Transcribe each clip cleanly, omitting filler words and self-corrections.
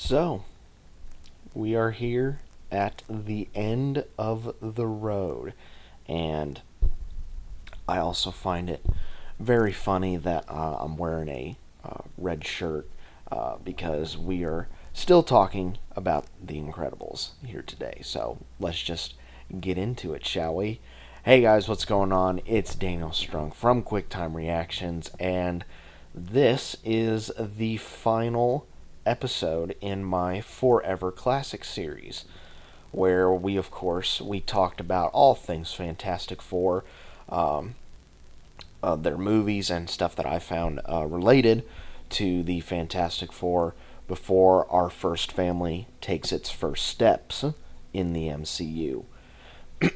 So, we are here at the end of the road, and I also find it very funny that I'm wearing a red shirt because we are still talking about The Incredibles here today. So, let's just get into it, shall we? Hey guys, what's going on? It's Daniel Strunk from QuickTime Reactions, and this is the final episode in my Forever Classic series, where we talked about all things Fantastic Four, their movies and stuff that I found related to the Fantastic Four before our first family takes its first steps in the MCU.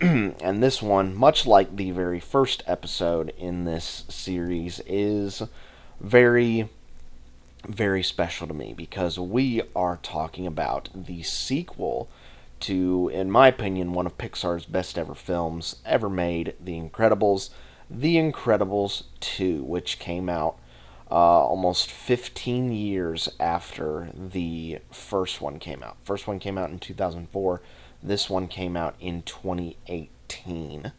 And this one, much like the very first episode in this series, is very, very special to me because we are talking about the sequel to, in my opinion, one of Pixar's best ever films ever made, The Incredibles, The Incredibles 2, which came out almost 15 years after the first one came out. First one came out in 2004. This one came out in 2018.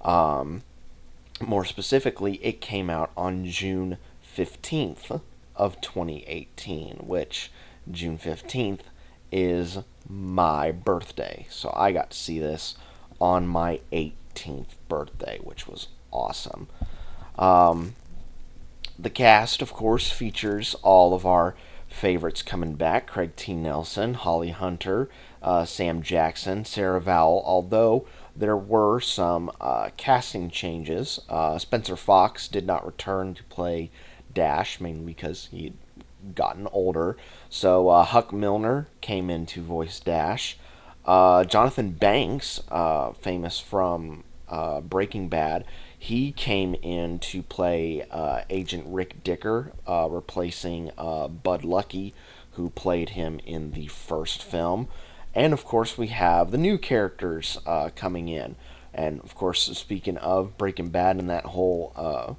More specifically, it came out on June 15th of 2018, which June 15th is my birthday. So I got to see this on my 18th birthday, which was awesome. The cast, of course, features all of our favorites coming back: Craig T. Nelson, Holly Hunter, Sam Jackson, Sarah Vowell, although there were some casting changes. Spencer Fox did not return to play Dash, mainly because he'd gotten older. So Huck Milner came in to voice Dash. Jonathan Banks, famous from Breaking Bad, he came in to play Agent Rick Dicker, replacing Bud Lucky, who played him in the first film. And of course, we have the new characters coming in. And of course, speaking of Breaking Bad and that whole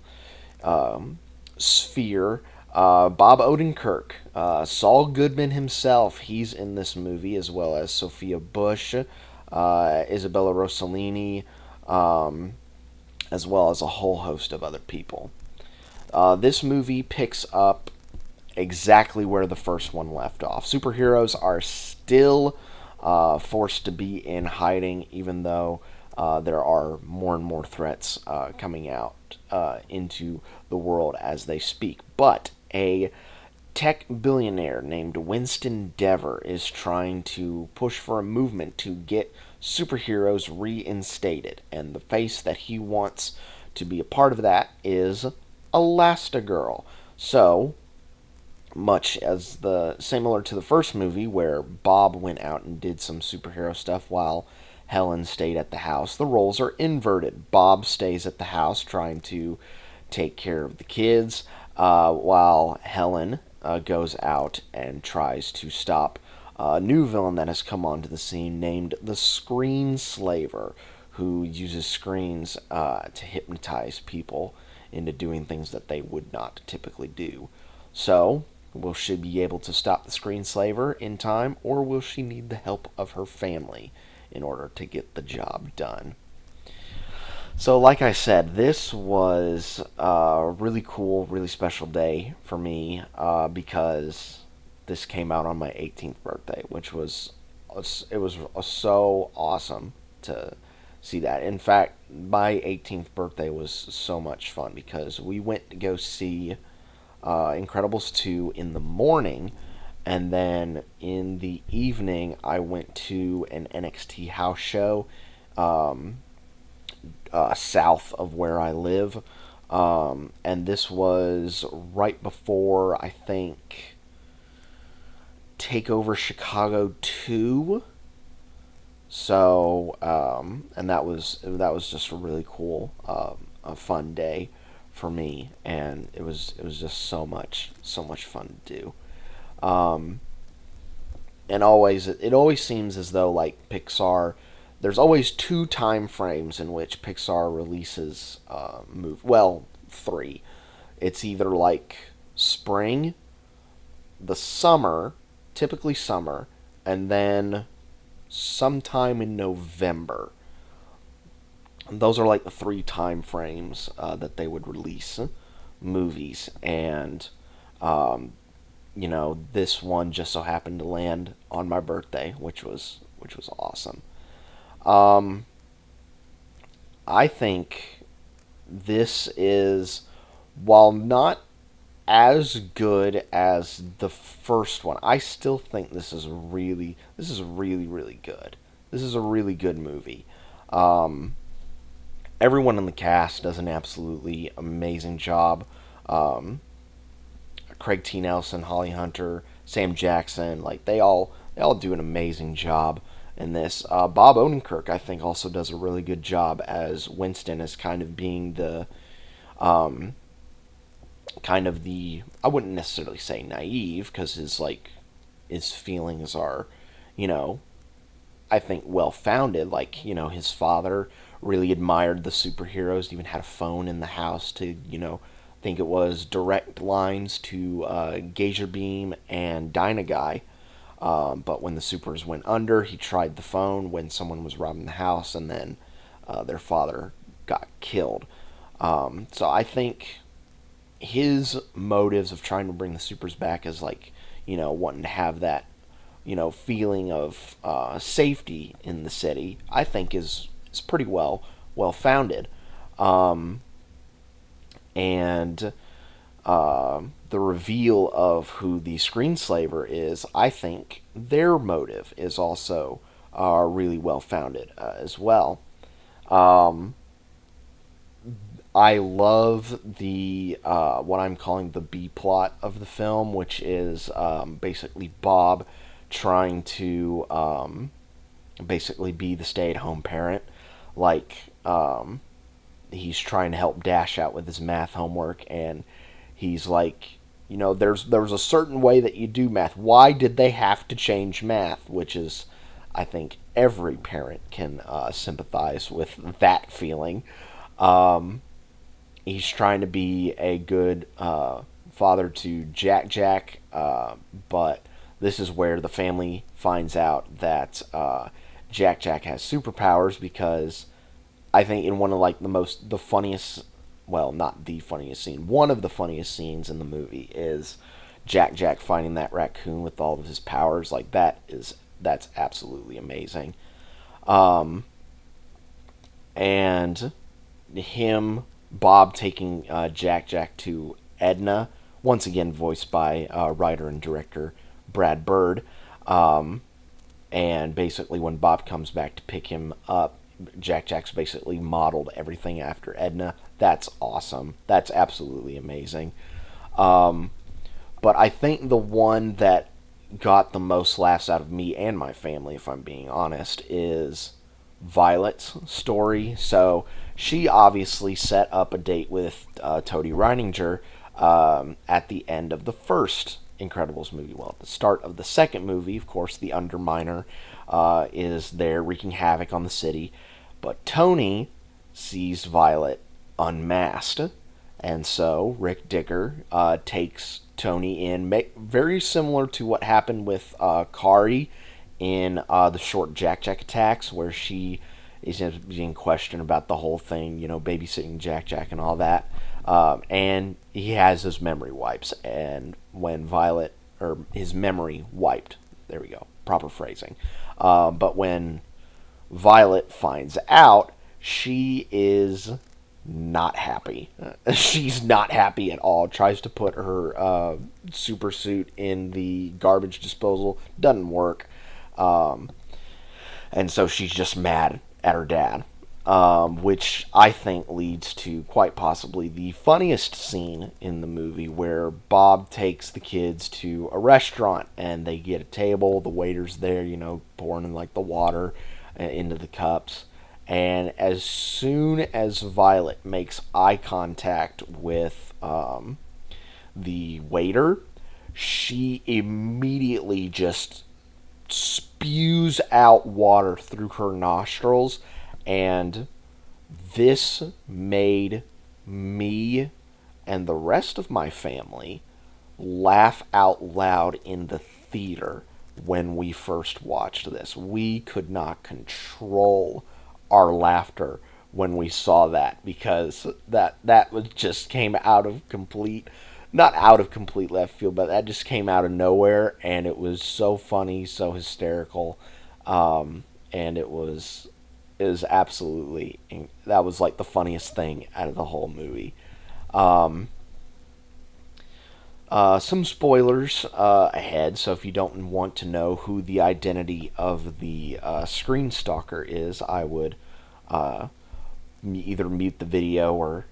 sphere, Bob Odenkirk, Saul Goodman himself, he's in this movie, as well as Sophia Bush, Isabella Rossellini, as well as a whole host of other people. This movie picks up exactly where the first one left off. Superheroes are still forced to be in hiding, even though there are more and more threats coming out into the world as they speak. But a tech billionaire named Winston Dever is trying to push for a movement to get superheroes reinstated, and the face that he wants to be a part of that is Elastigirl. So, much as similar to the first movie where Bob went out and did some superhero stuff while Helen stayed at the house, the roles are inverted. Bob stays at the house trying to take care of the kids, while Helen goes out and tries to stop a new villain that has come onto the scene named the Screen Slaver, who uses screens to hypnotize people into doing things that they would not typically do. So, will she be able to stop the Screen Slaver in time, or will she need the help of her family in order to get the job done? So, like I said, this was a really cool, really special day for me because this came out on my 18th birthday, which was so awesome to see that. In fact, my 18th birthday was so much fun because we went to go see Incredibles 2 in the morning, and then in the evening I went to an NXT house show south of where I live, and this was right before, I think, Takeover Chicago 2. So, and that was just a really cool, a fun day for me, and it was just so much fun to do. And it always seems as though, like, Pixar, there's always two time frames in which Pixar releases well, three. It's either like spring, the summer, typically summer, and then sometime in November. And those are like the three time frames that they would release movies. And this one just so happened to land on my birthday, which was awesome. Um, I think this is, while not as good as the first one, I still think this is really really good. This is a really good movie. Um, Everyone in the cast does an absolutely amazing job. Um, Craig T. Nelson, Holly Hunter, Sam Jackson, like they all do an amazing job in this. Bob Odenkirk, I think, also does a really good job as Winston, as kind of being the um, I wouldn't necessarily say naive, because his feelings are, you know, I think well founded. Like, his father really admired the superheroes, even had a phone in the house to, think it was direct lines to Gazer Beam and Dynaguy. But when the supers went under, he tried the phone when someone was robbing the house, and then their father got killed. So I think his motives of trying to bring the supers back is like, wanting to have that, feeling of safety in the city, I think is pretty well founded. Um, and the reveal of who the screenslaver is, I think their motive is also really well founded as well. Um, I love the what I'm calling the B plot of the film, which is basically Bob trying to basically be the stay-at-home parent. Like, he's trying to help Dash out with his math homework, and he's like, there's a certain way that you do math. Why did they have to change math? Which is, I think, every parent can sympathize with that feeling. Um, he's trying to be a good father to Jack Jack, but this is where the family finds out that Jack Jack has superpowers, because I think in one of like the funniest, well, not the funniest scene, one of the funniest scenes in the movie is Jack Jack finding that raccoon with all of his powers. Like, that's absolutely amazing. Um, and him, Bob taking Jack Jack to Edna, once again voiced by writer and director Brad Bird. Um, and basically, when Bob comes back to pick him up, Jack Jack's basically modeled everything after Edna. That's awesome. That's absolutely amazing. Um, but I think the one that got the most laughs out of me and my family, if I'm being honest, is Violet's story. So she obviously set up a date with Toady Reininger at the end of the first Incredibles movie. Well, at the start of the second movie, of course, the Underminer is there wreaking havoc on the city. But Tony sees Violet unmasked, and so Rick Dicker takes Tony in, very similar to what happened with Kari in the short Jack Jack attacks, where she is being questioned about the whole thing, babysitting Jack Jack and all that. And he has his memory wipes, and when Violet, or his memory wiped, there we go, proper phrasing. But when Violet finds out, she is not happy. She's not happy at all. Tries to put her super suit in the garbage disposal. Doesn't work. Um, and so she's just mad at her dad. Which I think leads to quite possibly the funniest scene in the movie, where Bob takes the kids to a restaurant and they get a table. The waiter's there, pouring in like the water into the cups. And as soon as Violet makes eye contact with the waiter, she immediately just spews out water through her nostrils, and this made me and the rest of my family laugh out loud in the theater when we first watched this. We could not control our laughter when we saw that, because that was just came out of complete, not out of complete left field, but that just came out of nowhere, and it was so funny, so hysterical, and it was absolutely, that was like the funniest thing out of the whole movie. Um, some spoilers ahead, so if you don't want to know who the identity of the screen stalker is, I would uh, either mute the video or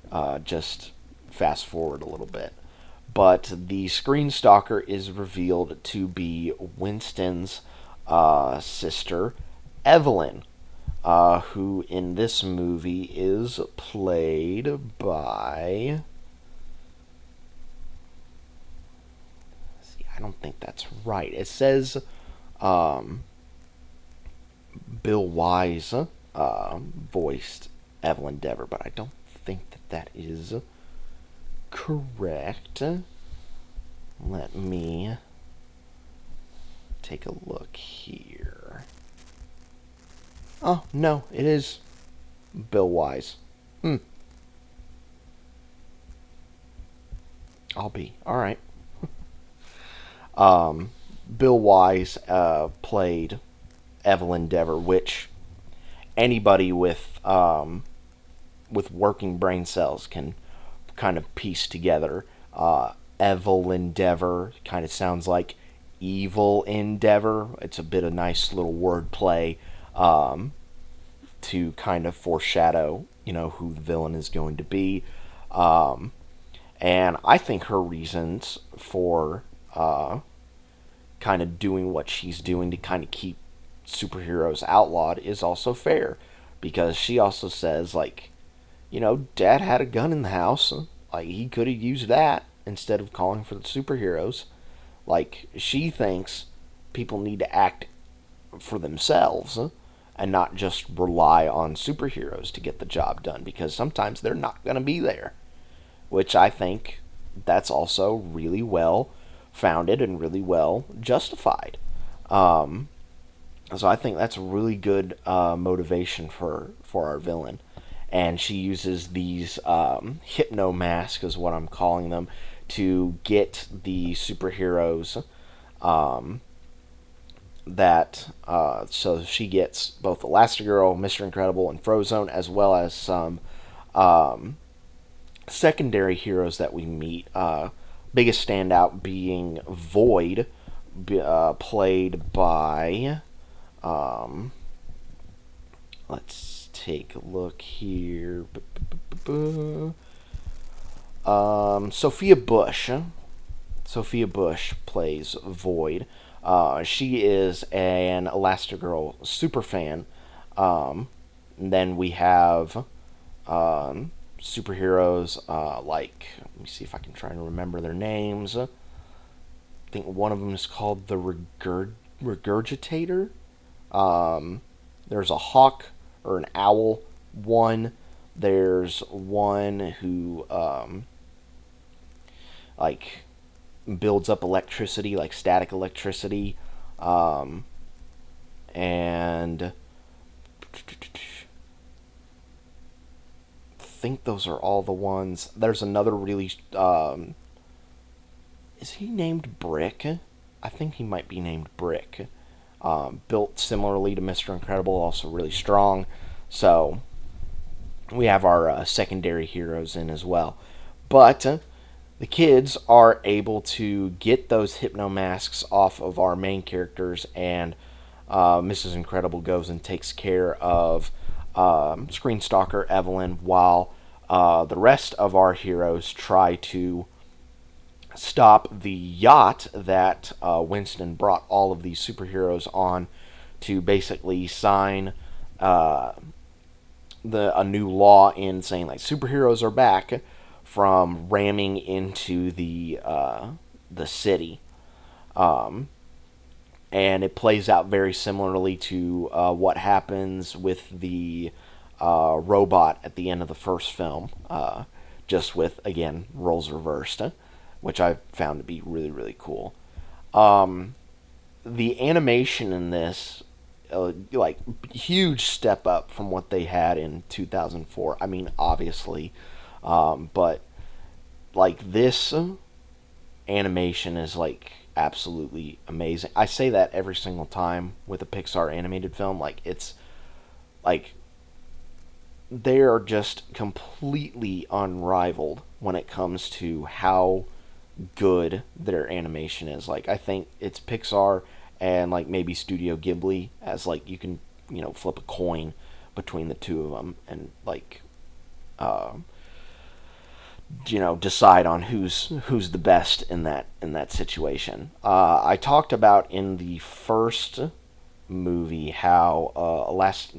just fast forward a little bit. But the screen stalker is revealed to be Winston's sister, Evelyn, who in this movie is played by. See, I don't think that's right. It says um, Bill Wise voiced Evelyn Dever, but I don't think that that is correct. Let me take a look here. Oh, no, it is Bill Wise. I'll be. Alright. Bill Wise played Evelyn Dever, which anybody with working brain cells can kind of piece together. Evelyn Dever kind of sounds like evil endeavor. It's a bit of nice little wordplay to kind of foreshadow, who the villain is going to be. And I think her reasons for kind of doing what she's doing to kind of keep superheroes outlawed is also fair, because she also says, like, Dad had a gun in the house, like he could have used that instead of calling for the superheroes. Like, she thinks people need to act for themselves and not just rely on superheroes to get the job done, because sometimes they're not going to be there, which I think that's also really well founded and really well justified. So I think that's a really good motivation for our villain. And she uses these hypno masks, is what I'm calling them, to get the superheroes so she gets both Elastigirl, Mr. Incredible, and Frozone, as well as some secondary heroes that we meet. Biggest standout being Void, played by. Let's take a look here. Sophia Bush. Sophia Bush plays Void. She is an Elastigirl superfan. And then we have superheroes like, let me see if I can try and remember their names. I think one of them is called the Regurgitator. There's a hawk or an owl one. There's one who like builds up electricity, like static electricity, and I think those are all the ones. There's another really is he named Brick? I think he might be named Brick. Built similarly to Mr. Incredible, also really strong. So we have our secondary heroes in as well. But the kids are able to get those hypno masks off of our main characters, and Mrs. Incredible goes and takes care of Screen Stalker Evelyn, while the rest of our heroes try to stop the yacht that Winston brought all of these superheroes on to basically sign a new law in saying, like, superheroes are back, from ramming into the city. And it plays out very similarly to what happens with the robot at the end of the first film, just with, again, roles reversed, which I found to be really, really cool. the animation in this, like, huge step up from what they had in 2004. I mean, obviously, but like this animation is like absolutely amazing. I say that every single time with a Pixar animated film. Like, it's like they are just completely unrivaled when it comes to how good their animation is. Like, I think it's Pixar and like maybe Studio Ghibli, as like you can, flip a coin between the two of them and like uh, decide on who's the best in that situation. I talked about in the first movie how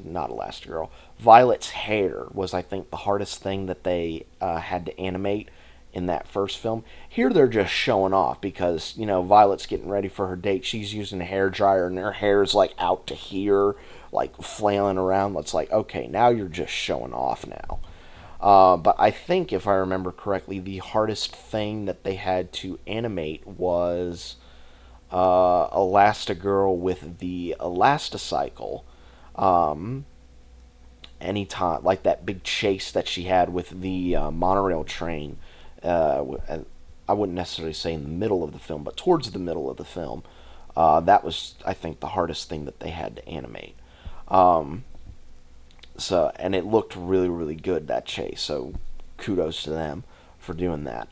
not Elastigirl, Violet's hair was, I think, the hardest thing that they had to animate in that first film. Here they're just showing off because Violet's getting ready for her date. She's using a hair dryer and her hair's like out to here, like flailing around. It's like, okay, now you're just showing off now. But I think, if I remember correctly, the hardest thing that they had to animate was Elastigirl with the elasticycle. Um, Anytime, like that big chase that she had with the monorail train. I wouldn't necessarily say in the middle of the film, but towards the middle of the film. That was, I think, the hardest thing that they had to animate. Um, and it looked really, really good, that chase. So kudos to them for doing that.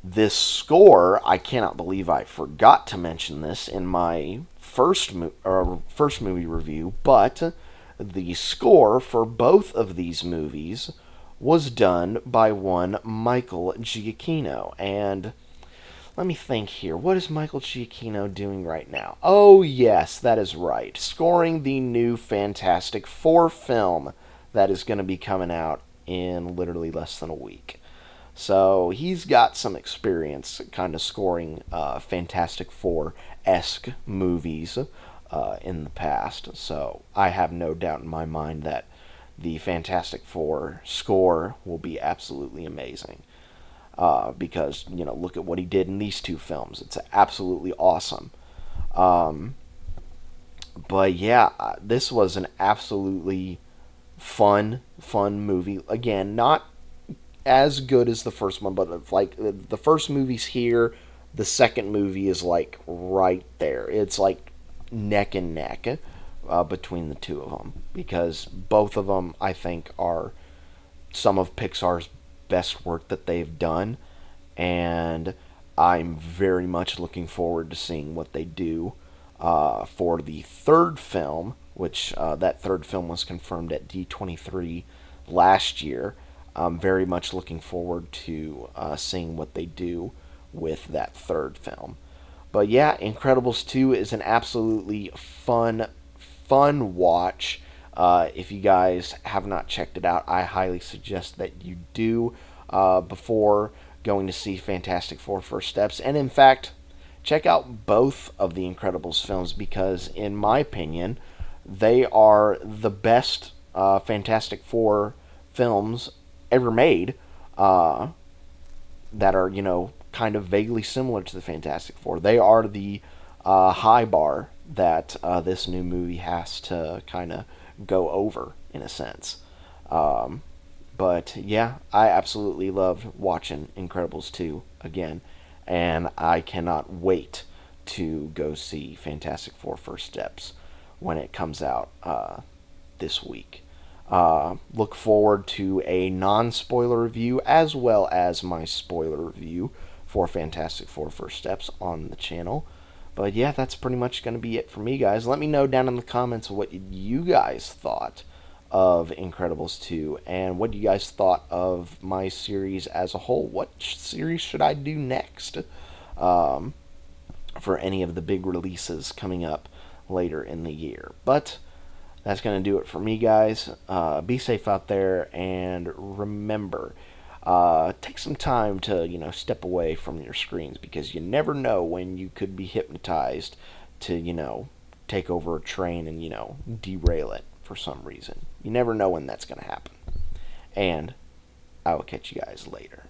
This score, I cannot believe I forgot to mention this in my first movie review, but the score for both of these movies was done by one Michael Giacchino. And let me think here. What is Michael Giacchino doing right now? Oh, yes, that is right. Scoring the new Fantastic Four film that is going to be coming out in literally less than a week. So he's got some experience kind of scoring Fantastic Four-esque movies in the past. So I have no doubt in my mind that the Fantastic Four score will be absolutely amazing. Because, look at what he did in these two films. It's absolutely awesome. Um, but yeah, this was an absolutely fun movie. Again, not as good as the first one, but like the first movie's here, the second movie is like right there. It's like neck and neck between the two of them, because both of them, I think, are some of Pixar's best work that they've done, and I'm very much looking forward to seeing what they do for the third film, which that third film was confirmed at D23 last year. I'm very much looking forward to seeing what they do with that third film. But yeah, Incredibles 2 is an absolutely fun watch. If you guys have not checked it out, I highly suggest that you do before going to see Fantastic Four First Steps. And in fact, check out both of the Incredibles films, because, in my opinion, they are the best Fantastic Four films ever made that are, kind of vaguely similar to the Fantastic Four. They are the high bar that this new movie has to kind of go over, in a sense. But yeah, I absolutely loved watching Incredibles 2 again, and I cannot wait to go see Fantastic Four First Steps when it comes out this week. Look forward to a non-spoiler review as well as my spoiler review for Fantastic Four First Steps on the channel. But yeah, that's pretty much going to be it for me, guys. Let me know down in the comments what you guys thought of Incredibles 2, and what you guys thought of my series as a whole. What series should I do next for any of the big releases coming up later in the year? But that's going to do it for me, guys. Be safe out there, and remember, take some time to, step away from your screens, because you never know when you could be hypnotized to, take over a train and, derail it for some reason. You never know when that's going to happen. And I will catch you guys later.